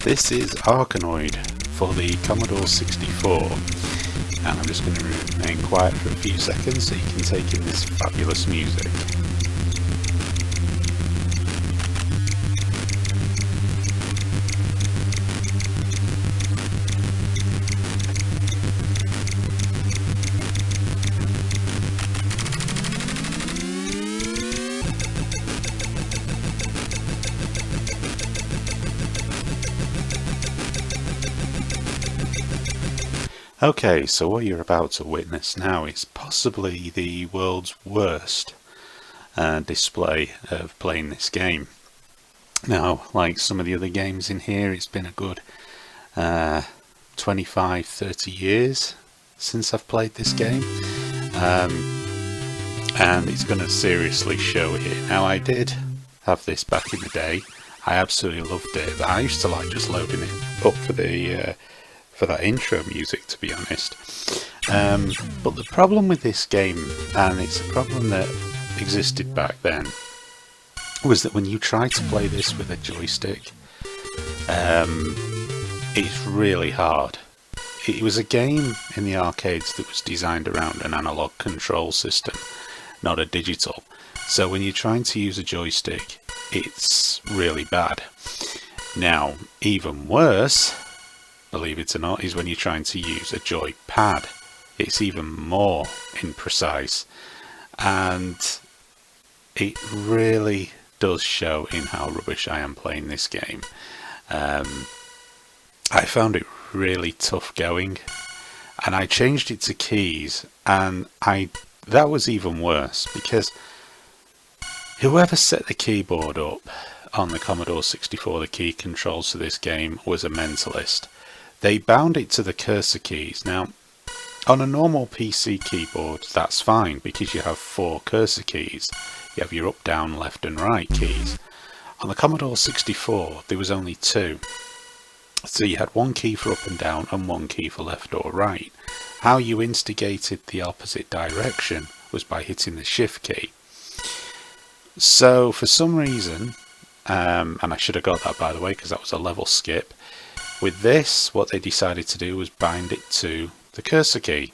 This is Arkanoid for the Commodore 64, and I'm just going to remain quiet for a few seconds so you can take in this fabulous music. Okay, so what you're about to witness now is possibly the world's worst display of playing this game. Now, like some of the other games in here, it's been a good 25-30 years since I've played this game, and it's going to seriously show here. Now, I did have this back in the day. I absolutely loved it. I used to like just loading it up for that intro music, to be honest. But the problem with this game, and it's a problem that existed back then, was that when you try to play this with a joystick, it's really hard. It was a game in the arcades that was designed around an analog control system, not a digital. So when you're trying to use a joystick, it's really bad. Now, even worse, believe it or not, is when you're trying to use a joypad. It's even more imprecise, and it really does show in how rubbish I am playing this game. I found it really tough going, and I changed it to keys, and that was even worse, because whoever set the keyboard up on the Commodore 64, the key controls to this game, was a mentalist. They bound it to the cursor keys. Now, on a normal PC keyboard, that's fine because you have 4 cursor keys. You have your up, down, left and right keys. On the Commodore 64, there was only 2. So you had 1 key for up and down and 1 key for left or right. How you instigated the opposite direction was by hitting the shift key. So for some reason, and I should have got that, by the way, because that was a level skip. With this, what they decided to do was bind it to the cursor key,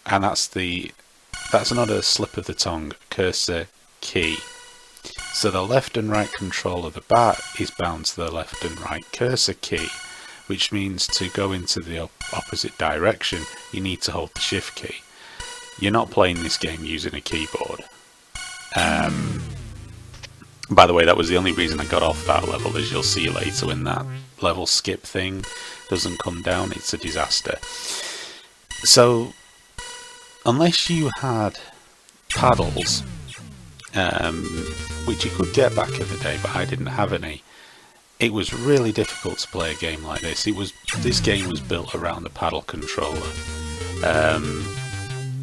and that's not a slip of the tongue, cursor key. So the left and right control of the bat is bound to the left and right cursor key, which means to go into the opposite direction, you need to hold the shift key. You're not playing this game using a keyboard. By the way, that was the only reason I got off that level, as you'll see later when that level skip thing doesn't come down. It's a disaster. So, unless you had paddles, which you could get back in the day, but I didn't have any, it was really difficult to play a game like this. This game was built around a paddle controller.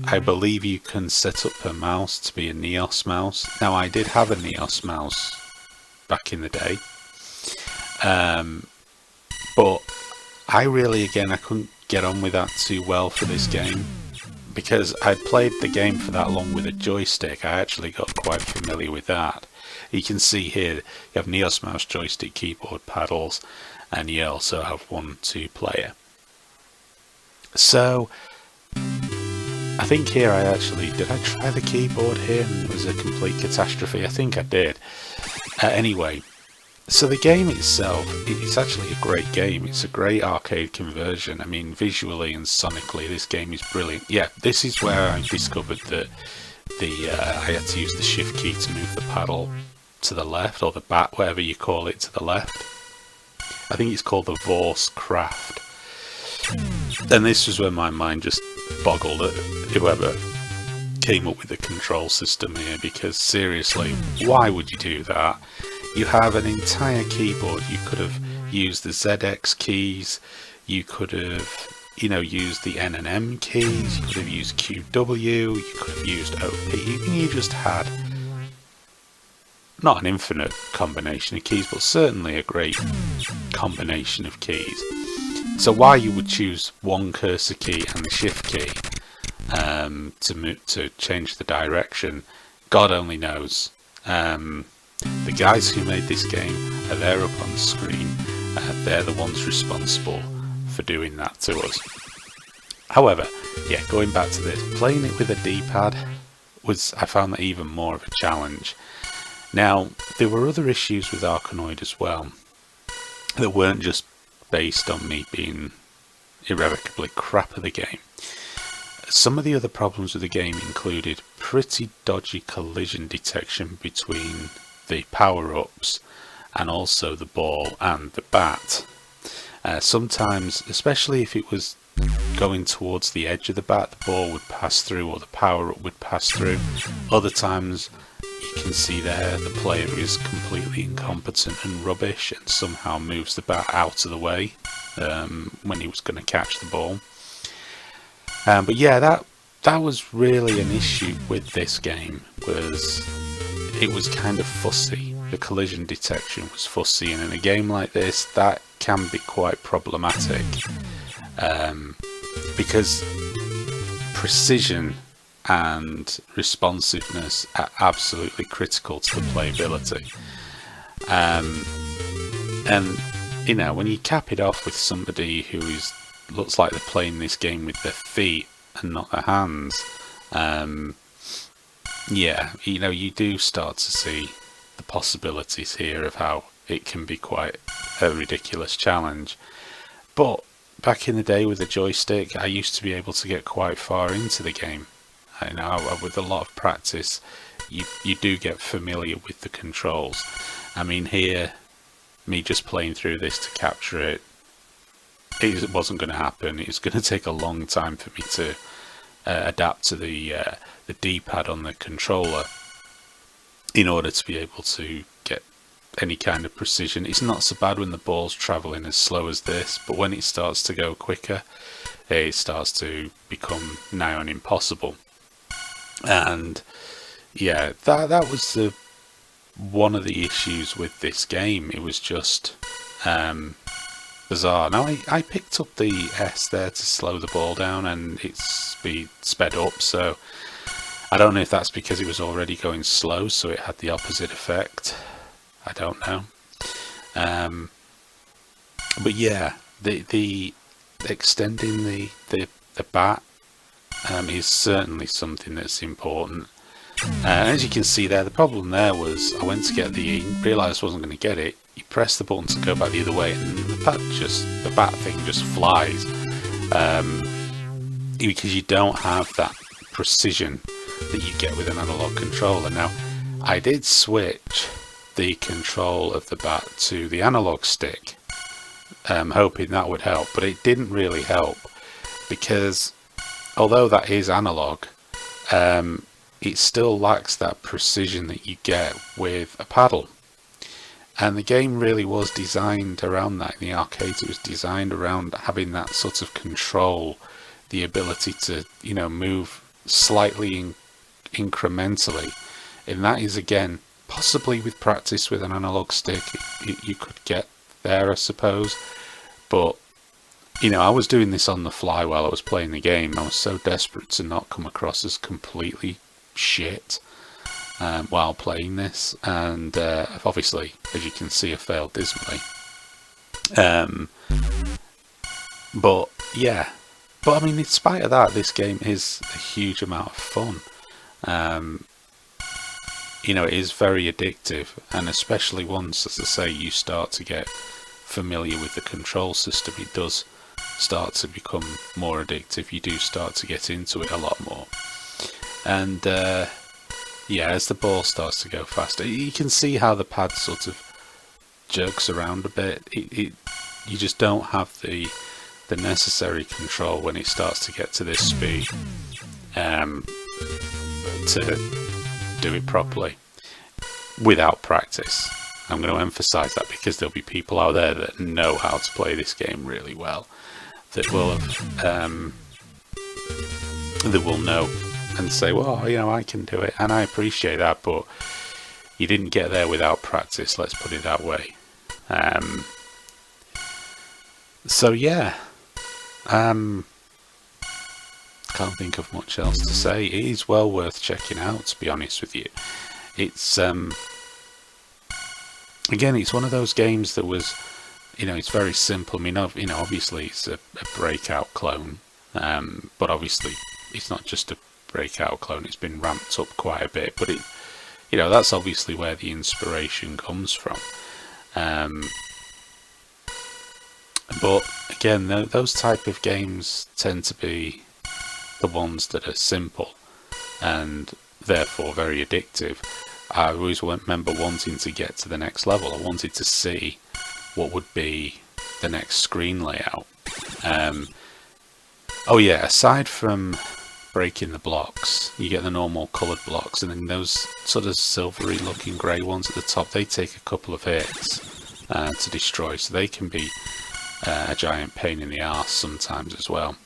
I believe you can set up a mouse to be a Neos mouse. Now, I did have a Neos mouse back in the day, but I couldn't get on with that too well for this game, because I'd played the game for that long with a joystick. I actually got quite familiar with that. You can see here, you have Neos mouse, joystick, keyboard, paddles, and you also have 1-2 player. So I think here did I try the keyboard here and it was a complete catastrophe? I think I did. Anyway, so the game itself, it's actually a great game. It's a great arcade conversion. I mean, visually and sonically, this game is brilliant. Yeah, this is where I discovered that I had to use the shift key to move the paddle to the left, or the bat, whatever you call it, to the left. I think it's called the Vorse Craft. And this was when my mind just boggled at whoever came up with the control system here, because seriously, why would you do that? You have an entire keyboard. You could have used the ZX keys, you could have used the N and M keys, you could have used QW, you could have used OP. You just had not an infinite combination of keys, but certainly a great combination of keys. So why you would choose 1 cursor key and the shift key to change the direction, God only knows. The guys who made this game are there up on the screen, they're the ones responsible for doing that to us. However, yeah, going back to this, playing it with a D-pad I found that even more of a challenge. Now, there were other issues with Arkanoid as well that weren't just based on me being irrevocably crap at the game. Some of the other problems with the game included pretty dodgy collision detection between the power-ups and also the ball and the bat. Sometimes, especially if it was going towards the edge of the bat, the ball would pass through or the power-up would pass through. Other times you can see there the player is completely incompetent and rubbish and somehow moves the bat out of the way when he was going to catch the ball. But yeah, that was really an issue with this game, was it was kind of fussy. The collision detection was fussy, and in a game like this that can be quite problematic, because precision and responsiveness are absolutely critical to the playability. And you know, when you cap it off with somebody who looks like they're playing this game with their feet and not their hands, yeah, you know, you do start to see the possibilities here of how it can be quite a ridiculous challenge. But back in the day with a joystick, I used to be able to get quite far into the game. You know, with a lot of practice, you do get familiar with the controls. I mean, here, me just playing through this to capture it, it wasn't going to happen. It's going to take a long time for me to adapt to the D-pad on the controller in order to be able to get any kind of precision. It's not so bad when the ball's travelling as slow as this, but when it starts to go quicker, it starts to become nigh on impossible. And yeah, that was one of the issues with this game. It was just bizarre. Now I picked up the S there to slow the ball down and it's sped up, so I don't know if that's because it was already going slow, so it had the opposite effect. I don't know. But yeah, the extending the bat is certainly something that's important. As you can see there, the problem there was I went to get the E, realised I wasn't going to get it. You press the button to go back the other way, and the bat thing just flies, because you don't have that precision that you get with an analog controller. Now, I did switch the control of the bat to the analog stick, hoping that would help, but it didn't really help, because although that is analog, it still lacks that precision that you get with a paddle. And the game really was designed around that. In the arcades, it was designed around having that sort of control, the ability to, you know, move slightly incrementally. And that is, again, possibly with practice with an analog stick, you could get there, I suppose. But, you know, I was doing this on the fly while I was playing the game. I was so desperate to not come across as completely shit while playing this, and obviously, as you can see, I failed dismally. But yeah, but I mean, in spite of that, this game is a huge amount of fun. You know, it is very addictive, and especially once, as I say, you start to get familiar with the control system, it does start to become more addictive. You do start to get into it a lot more. And yeah, as the ball starts to go faster, you can see how the pad sort of jerks around a bit. You just don't have the necessary control when it starts to get to this speed to do it properly without practice. I'm going to emphasize that, because there'll be people out there that know how to play this game really well, that will know and say, well, you know, I can do it, and I appreciate that, but you didn't get there without practice, let's put it that way. So yeah, can't think of much else to say. It is well worth checking out, to be honest with you. It's again, it's one of those games that was, it's very simple. I mean, obviously it's a Breakout clone, but obviously it's not just a Breakout clone. It's been ramped up quite a bit, but that's obviously where the inspiration comes from. But again, those type of games tend to be the ones that are simple and therefore very addictive. I always remember wanting to get to the next level. I wanted to see what would be the next screen layout. Oh yeah, aside from breaking the blocks, you get the normal coloured blocks, and then those sort of silvery looking grey ones at the top, they take a couple of hits to destroy, so they can be a giant pain in the arse sometimes as well.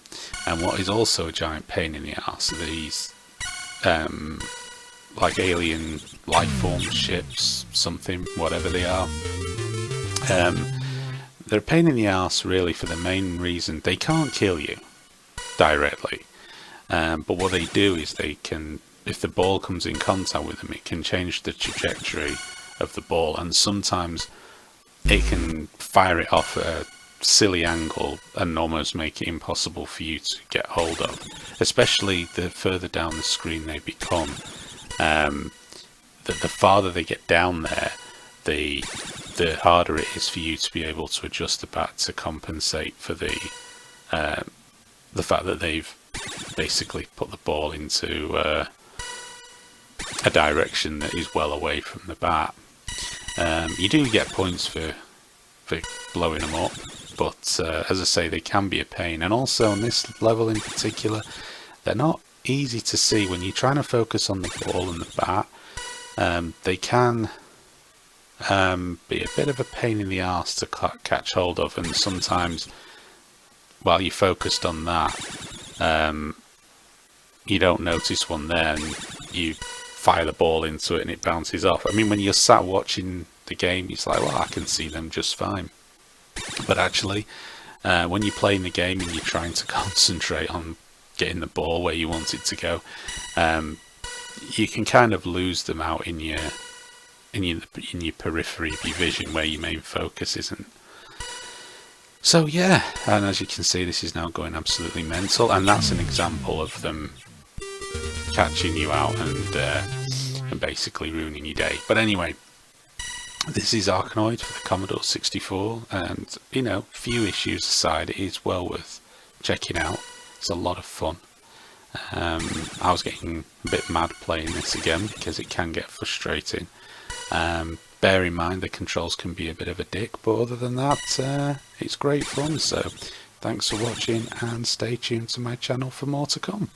And what is also a giant pain in the arse are these like alien life form ships, something, whatever they are. They're a pain in the arse really for the main reason they can't kill you directly, but what they do is they can, if the ball comes in contact with them, it can change the trajectory of the ball, and sometimes it can fire it off at a silly angle and almost make it impossible for you to get hold of, especially the further down the screen they become. The farther they get down there, the harder it is for you to be able to adjust the bat to compensate for the fact that they've basically put the ball into a direction that is well away from the bat. You do get points for blowing them up, but as I say, they can be a pain. And also on this level in particular, they're not easy to see when you're trying to focus on the ball and the bat. They can be a bit of a pain in the arse to catch hold of, and sometimes while you're focused on that, you don't notice one there and you fire the ball into it and it bounces off. I mean, when you're sat watching the game, it's like, well, I can see them just fine. But actually, when you're playing the game and you're trying to concentrate on getting the ball where you want it to go, you can kind of lose them out in your periphery of your vision, where your main focus isn't. So yeah, and as you can see, this is now going absolutely mental, and that's an example of them catching you out and basically ruining your day. But anyway, this is Arkanoid for the Commodore 64, and few issues aside, it is well worth checking out. It's a lot of fun. I was getting a bit mad playing this again because it can get frustrating. Bear in mind the controls can be a bit of a dick, but other than that, it's great fun. So thanks for watching, and stay tuned to my channel for more to come.